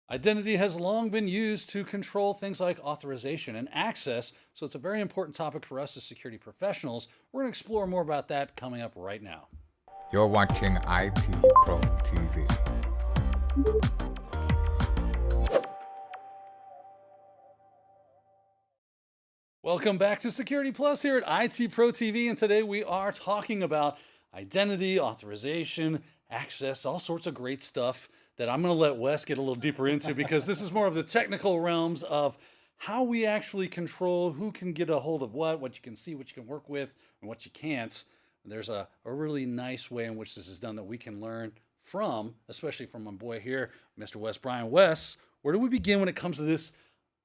Identity has long been used to control things like authorization and access, so it's a very important topic for us as security professionals. We're going to explore more about that coming up right now. You're watching IT Pro TV. Welcome back to Security Plus here at IT Pro TV, and today we are talking about identity, authorization, access, all sorts of great stuff that I'm going to let Wes get a little deeper into because this is more of the technical realms of how we actually control who can get a hold of what you can see, what you can work with, and what you can't. And there's a really nice way in which this is done that we can learn from, especially from my boy here, Mr. Wes Bryan. Wes, where do we begin when it comes to this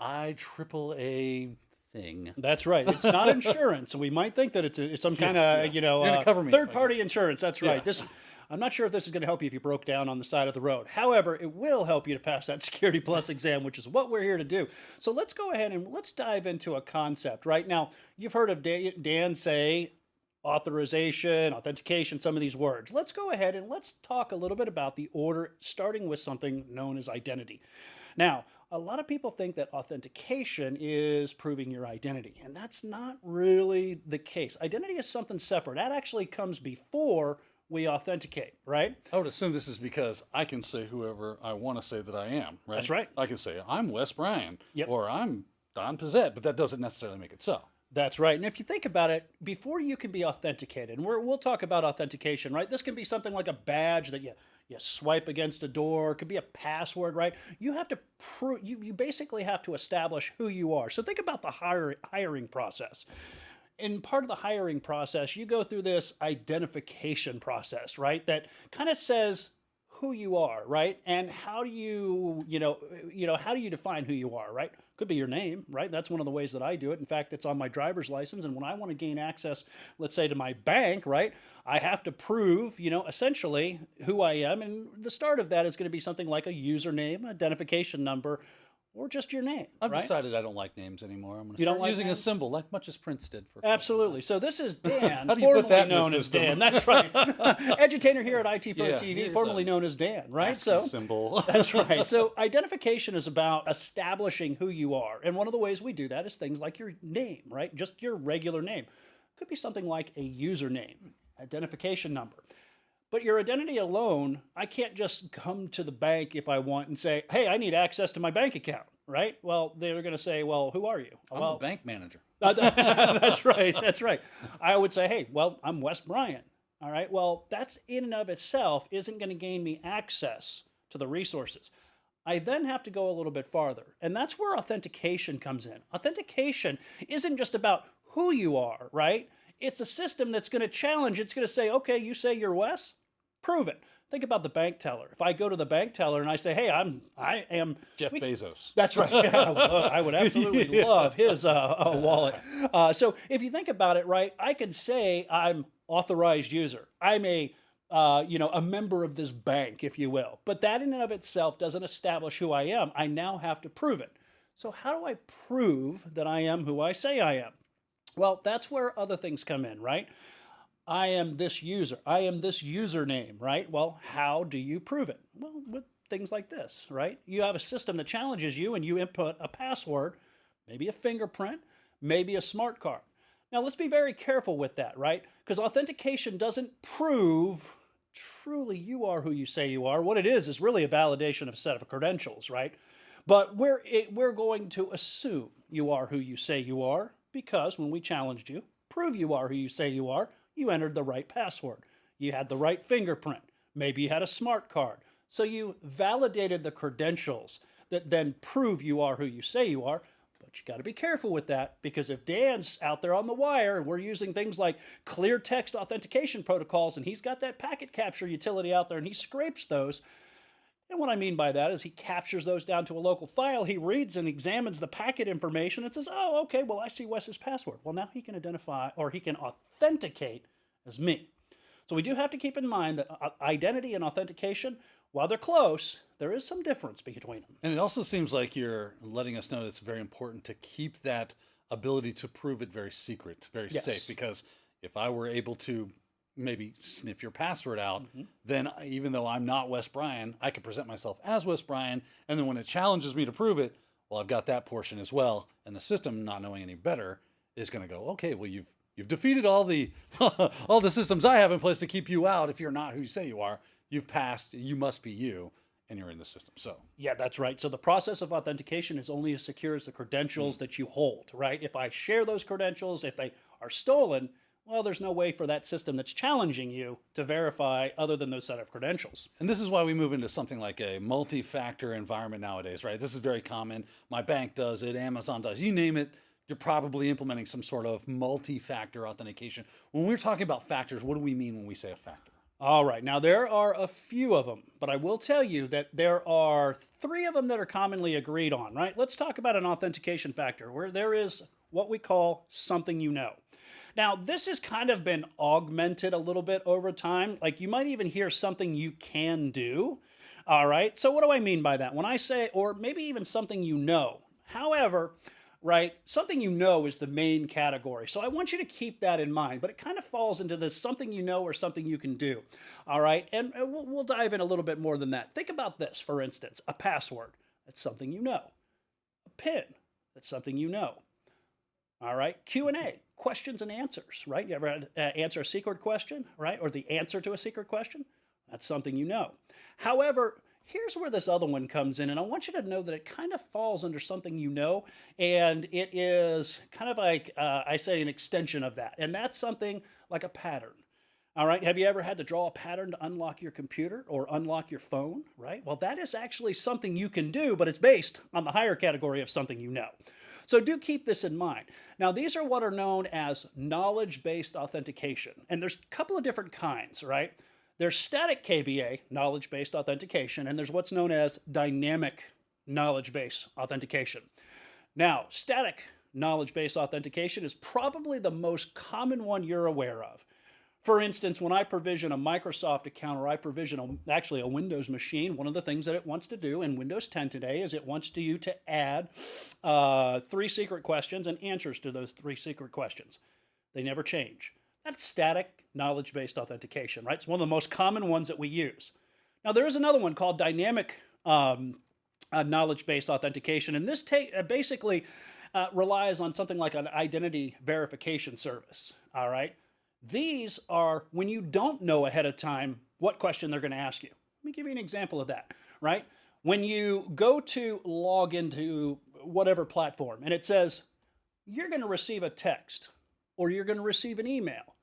IAAA thing? That's right. It's not insurance. We might think that it's some kind of, third-party insurance. That's right. Yeah. I'm not sure if this is going to help you if you broke down on the side of the road. However, it will help you to pass that Security Plus exam, which is what we're here to do. So let's go ahead and let's dive into a concept. Right now, you've heard of Dan say authorization, authentication, some of these words. Let's go ahead and let's talk a little bit about the order, starting with something known as identity. Now, a lot of people think that authentication is proving your identity, and that's not really the case. Identity is something separate. That actually comes before we authenticate, right? I would assume this is because I can say whoever I want to say that I am, right? That's right. I can say, I'm Wes Bryan, Yep. or I'm Don Pizzette, but that doesn't necessarily make it so. That's right. And if you think about it, before you can be authenticated, and we'll talk about authentication, right? This can be something like a badge that you swipe against a door. It could be a password, right? You have to you basically have to establish who you are. So think about the hiring process. In part of the hiring process, you go through this identification process, right? That kind of says who you are, right? And how do you, how do you define who you are, right? Could be your name, right? That's one of the ways that I do it. In fact, it's on my driver's license. And when I want to gain access, let's say to my bank, right? I have to prove, essentially who I am. And the start of that is going to be something like a username, identification number, or just your name. I've right? decided I don't like names anymore. I'm going to You don't start like using a names? symbol, like much as Prince did for. Absolutely. So this is Dan, How do you put formerly that in the known as system? Dan. That's right. Edutainer here at IT Pro Yeah, TV, here's formerly a known as Dan, right? ASCII symbol. That's right. So identification is about establishing who you are. And one of the ways we do that is things like your name, right? Just your regular name. Could be something like a username, identification number. But your identity alone, I can't just come to the bank if I want and say, hey, I need access to my bank account, right? Well, they're going to say, well, who are you? I'm Well, a bank manager. that's right. That's right. I would say, hey, well, I'm Wes Bryan. All right. Well, that's in and of itself isn't going to gain me access to the resources. I then have to go a little bit farther. And that's where authentication comes in. Authentication isn't just about who you are, right? It's a system that's going to challenge. It's going to say, okay, you say you're Wes? Prove it. Think about the bank teller. If I go to the bank teller and I say, hey, I am Jeff Bezos. That's right. I would absolutely love his wallet. So if you think about it, right, I could say I'm authorized user. I'm a member of this bank, if you will. But that in and of itself doesn't establish who I am. I now have to prove it. So how do I prove that I am who I say I am? Well, that's where other things come in, right? I am this user. I am this username, right? Well, how do you prove it? Well, with things like this, right? You have a system that challenges you and you input a password, maybe a fingerprint, maybe a smart card. Now, let's be very careful with that, right? Because authentication doesn't prove truly you are who you say you are. What it is really a validation of a set of credentials, right? But we're going to assume you are who you say you are because when we challenged you, prove you are who you say you are, you entered the right password. You had the right fingerprint. Maybe you had a smart card. So you validated the credentials that then prove you are who you say you are. But you got to be careful with that because if Dan's out there on the wire and we're using things like clear text authentication protocols and he's got that packet capture utility out there and he scrapes those, and what I mean by that is he captures those down to a local file, he reads and examines the packet information and says, oh, okay, well, I see Wes's password. Well, now he can identify or he can authenticate as me. So we do have to keep in mind that identity and authentication, while they're close, there is some difference between them. And it also seems like you're letting us know that it's very important to keep that ability to prove it very secret, very Yes. safe, because if I were able to maybe sniff your password out, Mm-hmm. then even though I'm not Wes Bryan, I can present myself as Wes Bryan. And then when it challenges me to prove it, well, I've got that portion as well. And the system, not knowing any better, is going to go, okay, well, you've defeated all the all the systems I have in place to keep you out. If you're not who you say you are, you've passed. You must be you, and you're in the system. So Yeah, that's right. So the process of authentication is only as secure as the credentials that you hold, right? If I share those credentials, if they are stolen, well, there's no way for that system that's challenging you to verify other than those set of credentials. And this is why we move into something like a multi-factor environment nowadays, right? This is very common. My bank does it, Amazon does, you name it. You're probably implementing some sort of multi-factor authentication. When we're talking about factors, what do we mean when we say a factor? All right, now there are a few of them, but I will tell you that there are 3 of them that are commonly agreed on, right? Let's talk about an authentication factor where there is what we call something you know. Now, this has kind of been augmented a little bit over time. Like you might even hear something you can do. All right, so what do I mean by that? When I say, or maybe even something you know. However, right, something you know is the main category. So I want you to keep that in mind, but it kind of falls into this something you know or something you can do. All right, and we'll dive in a little bit more than that. Think about this, for instance, a password. That's something you know. A PIN. That's something you know. All right, Q&A, questions and answers, right? You ever answer a secret question, right? Or the answer to a secret question? That's something you know. However, here's where this other one comes in, and I want you to know that it kind of falls under something you know, and it is kind of like, I say, an extension of that, and that's something like a pattern. All right, have you ever had to draw a pattern to unlock your computer or unlock your phone, right? Well, that is actually something you can do, but it's based on the higher category of something you know. So do keep this in mind. Now, these are what are known as knowledge-based authentication, and there's a couple of different kinds, right? There's static KBA, knowledge-based authentication, and there's what's known as dynamic knowledge-based authentication. Now, static knowledge-based authentication is probably the most common one you're aware of. For instance, when I provision a Microsoft account or I provision actually a Windows machine, one of the things that it wants to do in Windows 10 today is it wants you to add 3 secret questions and answers to those 3 secret questions. They never change. That's static knowledge-based authentication, right? It's one of the most common ones that we use. Now, there is another one called dynamic knowledge-based authentication, and this basically relies on something like an identity verification service, all right? These are when you don't know ahead of time what question they're going to ask you. Let me give you an example of that, right? When you go to log into whatever platform and it says, you're going to receive a text or you're going to receive an email.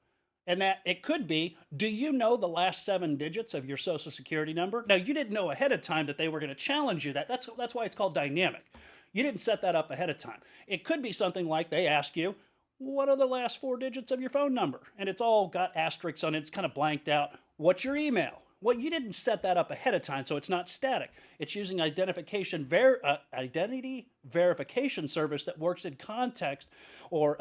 And that it could be, do you know the last 7 digits of your social security number? Now, you didn't know ahead of time that they were going to challenge you. That's why it's called dynamic. You didn't set that up ahead of time. It could be something like they ask you, what are the last 4 digits of your phone number? And it's all got asterisks on it. It's kind of blanked out. What's your email? Well, you didn't set that up ahead of time, so it's not static. It's using identity verification service that works in context or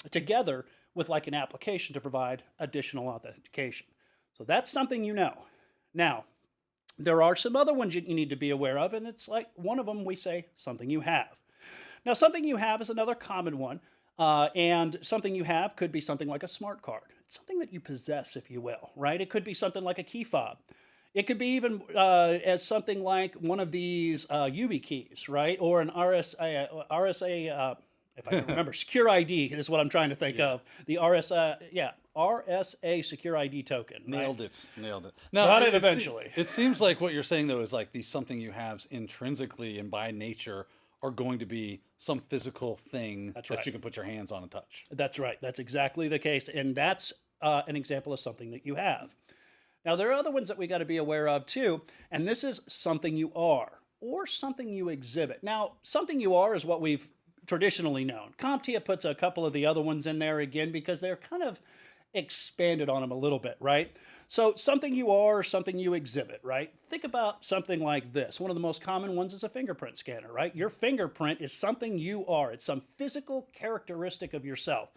together with like an application to provide additional authentication. So that's something you know. Now, there are some other ones you need to be aware of, and it's like one of them we say something you have. Now, something you have is another common one. And something you have could be something like a smart card. It's something that you possess, if you will, right? It could be something like a key fob. It could be even as something like one of these YubiKeys, right? Or an RSA, if I can remember, Secure ID is what I'm trying to think of. The RSA Secure ID token. Nailed right? it. Nailed it. Now, Got it eventually. It seems like what you're saying, though, is like these something you have intrinsically and by nature are going to be some physical thing that you can put your hands on and touch. That's right. That's exactly the case. And that's an example of something that you have. Now, there are other ones that we got to be aware of too, and this is something you are or something you exhibit. Now, something you are is what we've traditionally known. CompTIA puts a couple of the other ones in there again because they're kind of expanded on them a little bit, right? So something you are, something you exhibit, right? Think about something like this. One of the most common ones is a fingerprint scanner, right? Your fingerprint is something you are. It's some physical characteristic of yourself.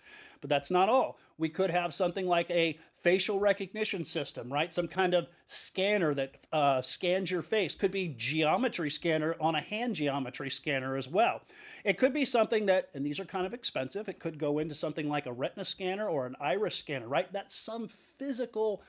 But that's not all. We could have something like a facial recognition system, right? Some kind of scanner that scans your face. Could be geometry scanner on a hand geometry scanner as well. It could be something that, and these are kind of expensive, it could go into something like a retina scanner or an iris scanner, right? That's some physical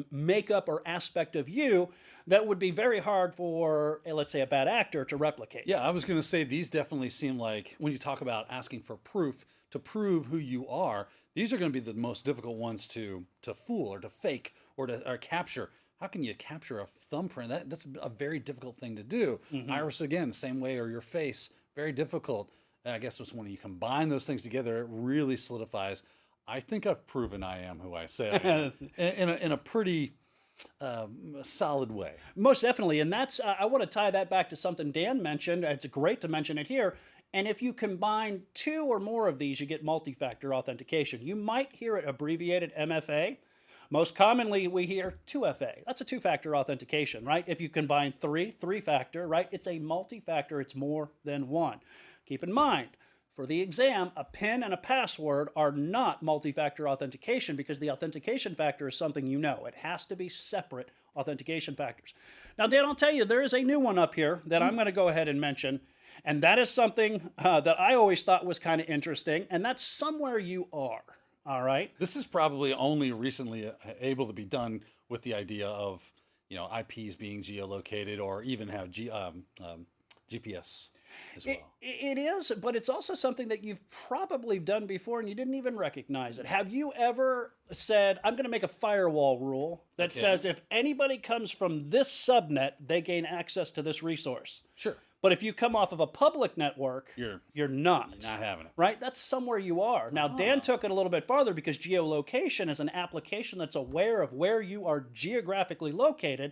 makeup or aspect of you that would be very hard for, let's say, a bad actor to replicate. Yeah, I was going to say these definitely seem like when you talk about asking for proof to prove who you are, these are going to be the most difficult ones to fool or to fake or to capture. How can you capture a thumbprint? That's a very difficult thing to do. Iris, again, same way, or your face, very difficult. And I guess it's when you combine those things together, it really solidifies. I think I've proven I am who I say I am in a pretty solid way. Most definitely. And that's, I want to tie that back to something Dan mentioned. It's great to mention it here. And if you combine two or more of these, you get multi-factor authentication. You might hear it abbreviated MFA. Most commonly, we hear 2FA. That's a two-factor authentication, right? If you combine three-factor, right? It's a multi-factor. It's more than one. Keep in mind, for the exam, a PIN and a password are not multi-factor authentication because the authentication factor is something you know. It has to be separate authentication factors. Now, Dan, I'll tell you, there is a new one up here that I'm going to go ahead and mention, and that is something that I always thought was kind of interesting, and that's somewhere you are. All right. This is probably only recently able to be done with the idea of, IPs being geolocated or even have GPS as well. It is, but it's also something that you've probably done before and you didn't even recognize it. Have you ever said, I'm going to make a firewall rule that says if anybody comes from this subnet, they gain access to this resource? Sure. But if you come off of a public network, you're not. You're not having it. Right? That's somewhere you are. Now, Dan took it a little bit farther because geolocation is an application that's aware of where you are geographically located.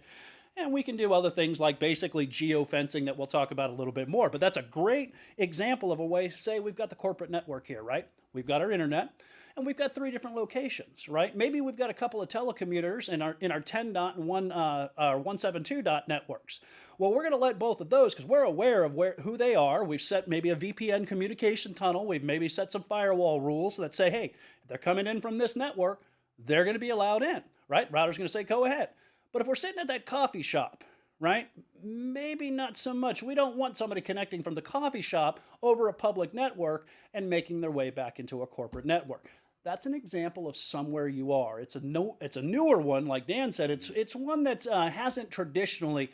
And we can do other things like basically geofencing that we'll talk about a little bit more. But that's a great example of a way, say we've got the corporate network here, right? We've got our internet. And we've got 3 different locations, right? Maybe we've got a couple of telecommuters in our 10 dot and 172 dot networks. Well, we're going to let both of those because we're aware of who they are. We've set maybe a VPN communication tunnel. We've maybe set some firewall rules that say, hey, if they're coming in from this network, they're going to be allowed in, right? Router's going to say, go ahead. But if we're sitting at that coffee shop, right? Maybe not so much. We don't want somebody connecting from the coffee shop over a public network and making their way back into a corporate network. That's an example of somewhere you are. It's a newer one, like Dan said. It's one that hasn't traditionally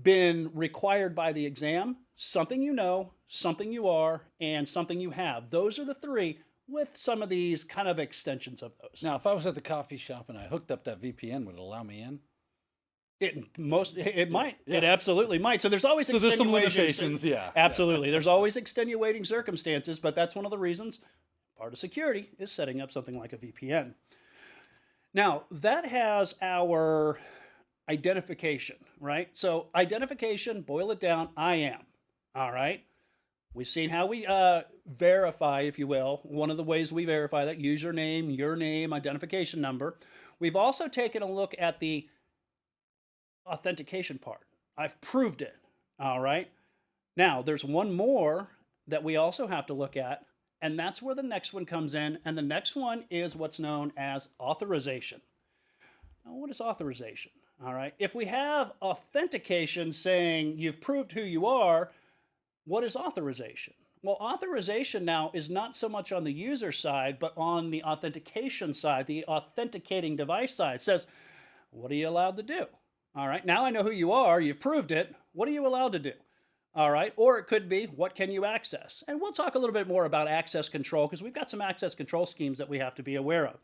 been required by the exam. Something you know, something you are, and something you have. Those are the 3 with some of these kind of extensions of those. Now, if I was at the coffee shop and I hooked up that VPN, would it allow me in? It might. Yeah. It absolutely might. So there's always there's some limitations, yeah. Absolutely. There's always extenuating circumstances, but that's one of the reasons part of security is setting up something like a VPN. Now, that has our identification, right? So identification, boil it down, I am, all right? We've seen how we verify, if you will. One of the ways we verify that, username, your name, identification number. We've also taken a look at the authentication part. I've proved it, all right? Now, there's one more that we also have to look at, and that's where the next one comes in, and the next one is what's known as authorization. Now, what is authorization? All right, if we have authentication saying you've proved who you are, what is authorization? Well, authorization now is not so much on the user side, but on the authentication side, the authenticating device side. It says, what are you allowed to do? All right, now I know who you are, you've proved it, what are you allowed to do? All right, or it could be, what can you access? And we'll talk a little bit more about access control because we've got some access control schemes that we have to be aware of.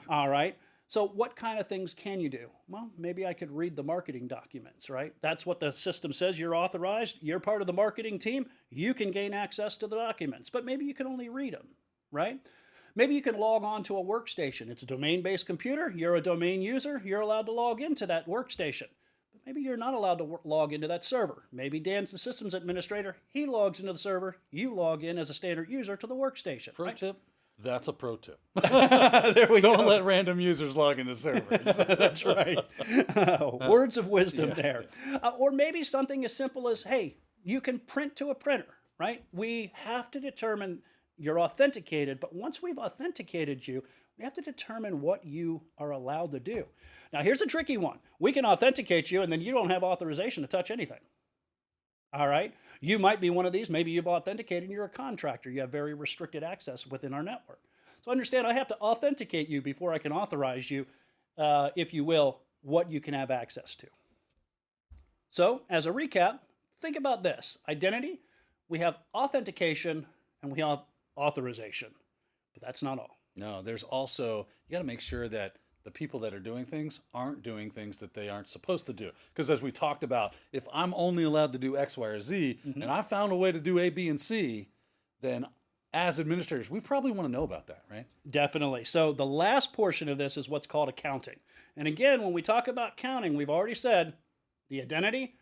All right, so what kind of things can you do? Well, maybe I could read the marketing documents, right? That's what the system says. You're authorized, you're part of the marketing team, you can gain access to the documents, but maybe you can only read them, right? Maybe you can log on to a workstation. It's a domain-based computer, you're a domain user, you're allowed to log into that workstation. Maybe you're not allowed to log into that server. Maybe Dan's the systems administrator. He logs into the server. You log in as a standard user to the workstation. Pro tip, That's a pro tip. There we Don't go. let random users log into servers. That's right. Words of wisdom yeah. there. Or maybe something as simple as, hey, you can print to a printer, right? We have to determine you're authenticated, but once we've authenticated you, we have to determine what you are allowed to do. Now, here's a tricky one. We can authenticate you, and then you don't have authorization to touch anything. All right? You might be one of these. Maybe you've authenticated and you're a contractor. You have very restricted access within our network. So understand, I have to authenticate you before I can authorize you, if you will, what you can have access to. So, as a recap, think about this. Identity, we have authentication, and we have authorization. But that's not all. No, there's also, you got to make sure that the people that are doing things aren't doing things that they aren't supposed to do. Because as we talked about, if I'm only allowed to do X, Y, or Z, and I found a way to do A, B, and C, then as administrators, we probably want to know about that, right? Definitely. So the last portion of this is what's called accounting. And again, when we talk about counting, we've already said the identity,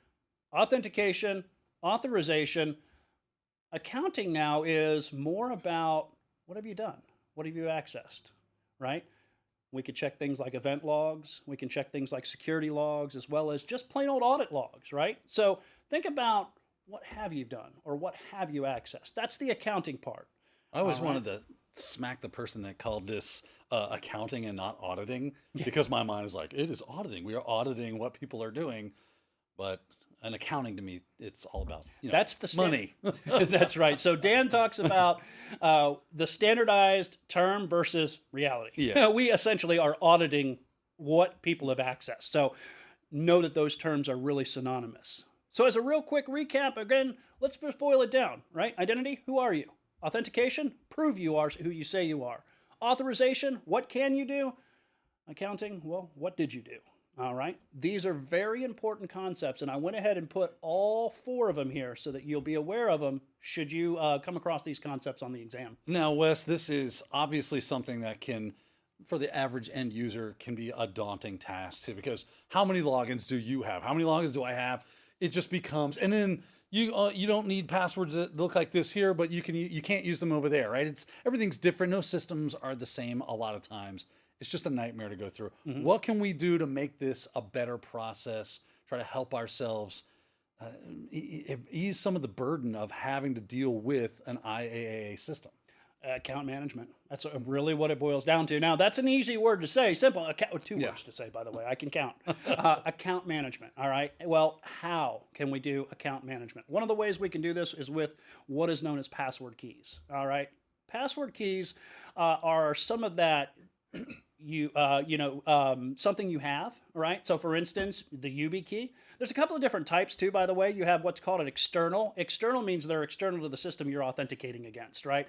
authentication, authorization. Accounting now is more about what have you done? What have you accessed, right? We could check things like event logs. We can check things like security logs, as well as just plain old audit logs, right? So think about what have you done or what have you accessed. That's the accounting part. I always wanted to smack the person that called this accounting and not auditing, because my mind is like, it is auditing. We are auditing what people are doing, but an accounting to me, it's all about That's the money. That's right. So Dan talks about the standardized term versus reality. Yeah. We essentially are auditing what people have accessed. So know that those terms are really synonymous. So as a real quick recap, again, let's just boil it down, right? Identity, who are you? Authentication, prove you are who you say you are. Authorization, what can you do? Accounting, well, what did you do? All right. These are very important concepts, and I went ahead and put all 4 of them here so that you'll be aware of them should you come across these concepts on the exam. Now, Wes, this is obviously something that can, for the average end user, can be a daunting task too, because how many logins do you have? How many logins do I have? It just becomes, and then you don't need passwords that look like this here, but you can't use them over there, right? Everything's different. No systems are the same a lot of times. It's just a nightmare to go through. What can we do to make this a better process? Try to help ourselves ease some of the burden of having to deal with an IAAA system. Account management. That's really what it boils down to. Now, that's an easy word to say. Simple. 2 Yeah. words to say, by the way. I can count. Account management. All right. Well, how can we do account management? One of the ways we can do this is with what is known as password keys. All right. Password keys are some of that something you have, right? So for instance, the UB key. There's a couple of different types too, by the way. You have what's called an external. External means they're external to the system you're authenticating against, right?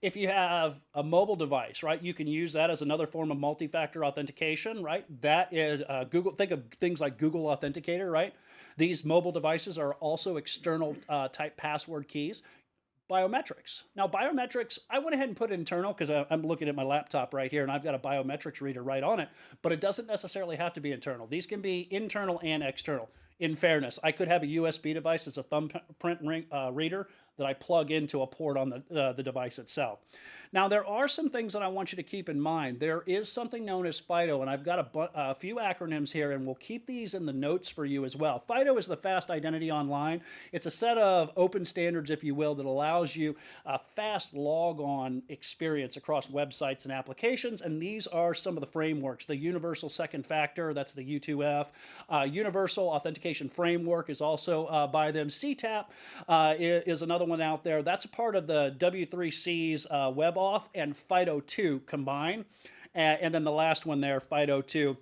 If you have a mobile device, right, you can use that as another form of multi-factor authentication, right? That is Google. Think of things like Google Authenticator, right? These mobile devices are also external type password keys. Biometrics. Now, biometrics, I went ahead and put internal because I'm looking at my laptop right here and I've got a biometrics reader right on it, but it doesn't necessarily have to be internal. These can be internal and external. In fairness, I could have a USB device that's a thumbprint reader that I plug into a port on the device itself. Now, there are some things that I want you to keep in mind. There is something known as FIDO, and I've got a few acronyms here, and we'll keep these in the notes for you as well. FIDO is the Fast Identity Online. It's a set of open standards, if you will, that allows you a fast log-on experience across websites and applications, and these are some of the frameworks. The Universal Second Factor, that's the U2F. Universal Authentication Framework is also by them. CTAP is another one out there. That's a part of the W3C's WebAuth and FIDO2 combined. And then the last one there, FIDO2,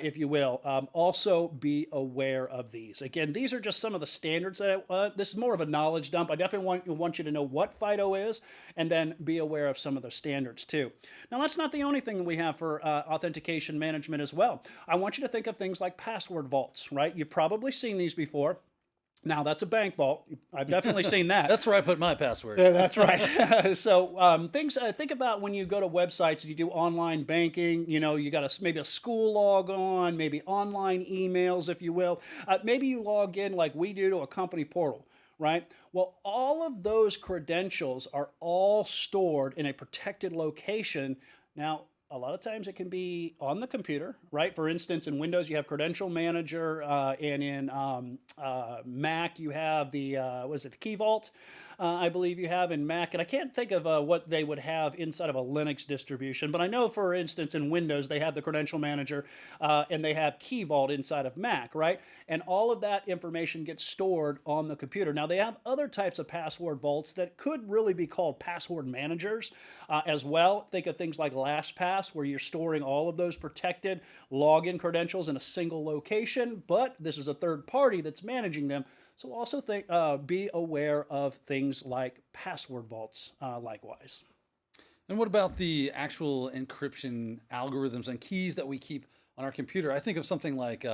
if you will. Also be aware of these. Again, these are just some of the standards that this is more of a knowledge dump. I definitely want you to know what FIDO is and then be aware of some of the standards too. Now, that's not the only thing we have for authentication management as well. I want you to think of things like password vaults, right? You've probably seen these before. Now, that's a bank vault. I've definitely seen that. That's where I put my password. Yeah, that's right. So think about when you go to websites, you do online banking, you got maybe a school log on, maybe online emails, if you will. Maybe you log in like we do to a company portal. right? Well, all of those credentials are all stored in a protected location. Now, a lot of times it can be on the computer, right? For instance, in Windows, you have Credential Manager, and in Mac, you have the, the Key Vault, I believe you have in Mac. And I can't think of what they would have inside of a Linux distribution, but I know, for instance, in Windows, they have the Credential Manager, and they have Key Vault inside of Mac, right? And all of that information gets stored on the computer. Now, they have other types of password vaults that could really be called password managers as well. Think of things like LastPass, where you're storing all of those protected login credentials in a single location, but this is a third party that's managing them. So also be aware of things like password vaults likewise. And what about the actual encryption algorithms and keys that we keep on our computer? I think of something like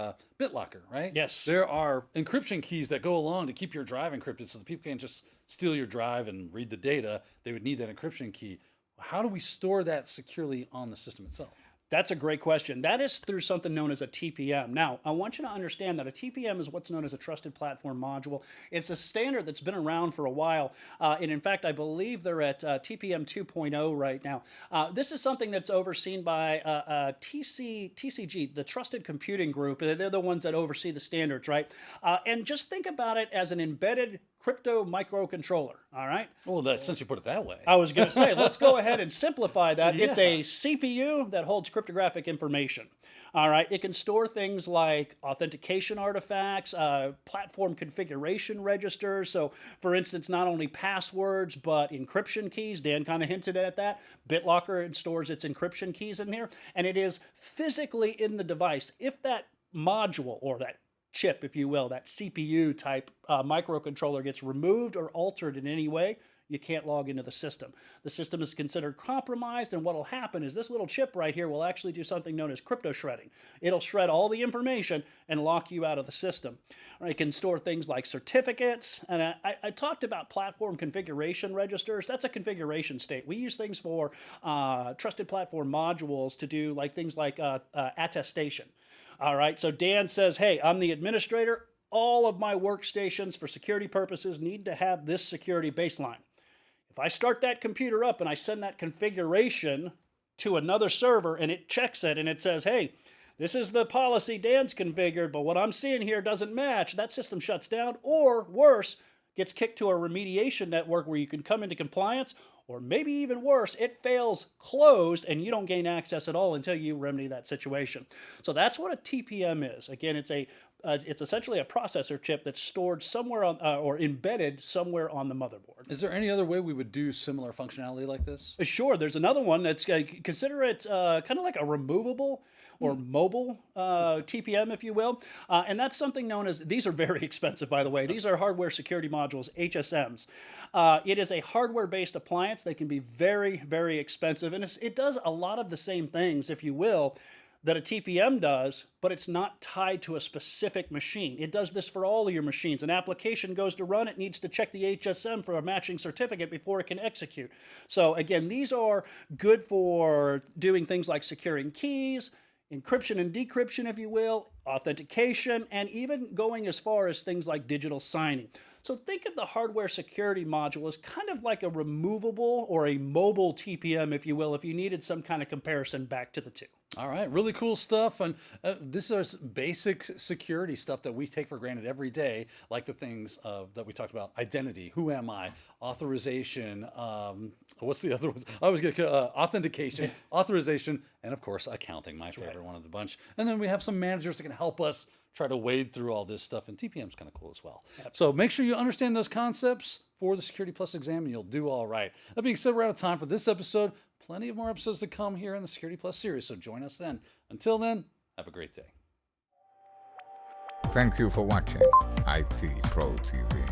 BitLocker, right? Yes. There are encryption keys that go along to keep your drive encrypted so that people can't just steal your drive and read the data. They would need that encryption key. How do we store that securely on the system itself? That's a great question. That is through something known as a TPM. Now, I want you to understand that a TPM is what's known as a Trusted Platform Module. It's a standard that's been around for a while, and in fact, I believe they're at TPM 2.0 right now. This is something that's overseen by TCG, the Trusted Computing Group. They're the ones that oversee the standards, right? And just think about it as an embedded crypto microcontroller, all right? Well, since you put it that way. I was going to say, let's go ahead and simplify that. Yeah. It's a CPU that holds cryptographic information, all right? It can store things like authentication artifacts, platform configuration registers. So, for instance, not only passwords, but encryption keys. Dan kind of hinted at that. BitLocker stores its encryption keys in here, and it is physically in the device. If that module or that chip, if you will, that CPU type microcontroller gets removed or altered in any way, you can't log into the system. The system is considered compromised, and what will happen is this little chip right here will actually do something known as crypto shredding. It'll shred all the information and lock you out of the system. It can store things like certificates, and I talked about platform configuration registers. That's a configuration state. We use things for trusted platform modules to do things like attestation. All right, so Dan says, hey, I'm the administrator. All of my workstations for security purposes need to have this security baseline. If I start that computer up and I send that configuration to another server and it checks it and it says, hey, this is the policy Dan's configured, but what I'm seeing here doesn't match, that system shuts down, or worse, gets kicked to a remediation network where you can come into compliance, or maybe even worse, it fails closed and you don't gain access at all until you remedy that situation. So that's what a TPM is. Again, it's essentially a processor chip that's stored somewhere on, or embedded somewhere on the motherboard. Is there any other way we would do similar functionality like this? Sure, there's another one that's, consider it kind of like a removable or mobile TPM, if you will. And that's something known as, these are very expensive, by the way. These are hardware security modules, HSMs. It is a hardware-based appliance. They can be very, very expensive. And it does a lot of the same things, if you will, that a TPM does, but it's not tied to a specific machine. It does this for all of your machines. An application goes to run, it needs to check the HSM for a matching certificate before it can execute. So again, these are good for doing things like securing keys, encryption and decryption, if you will, authentication, and even going as far as things like digital signing. So think of the hardware security module as kind of like a removable or a mobile TPM, if you will, if you needed some kind of comparison back to the two. All right, really cool stuff. And this is basic security stuff that we take for granted every day, like the things that we talked about: identity, who am I, authorization, what's the other ones? I was going to authentication, authorization, and of course, accounting, my favorite one of the bunch. And then we have some managers that can help us try to wade through all this stuff, and TPM is kind of cool as well. Yep. So make sure you understand those concepts for the Security Plus exam, and you'll do all right. That being said, we're out of time for this episode. Plenty of more episodes to come here in the Security Plus series, so join us then. Until then, have a great day. Thank you for watching IT Pro TV.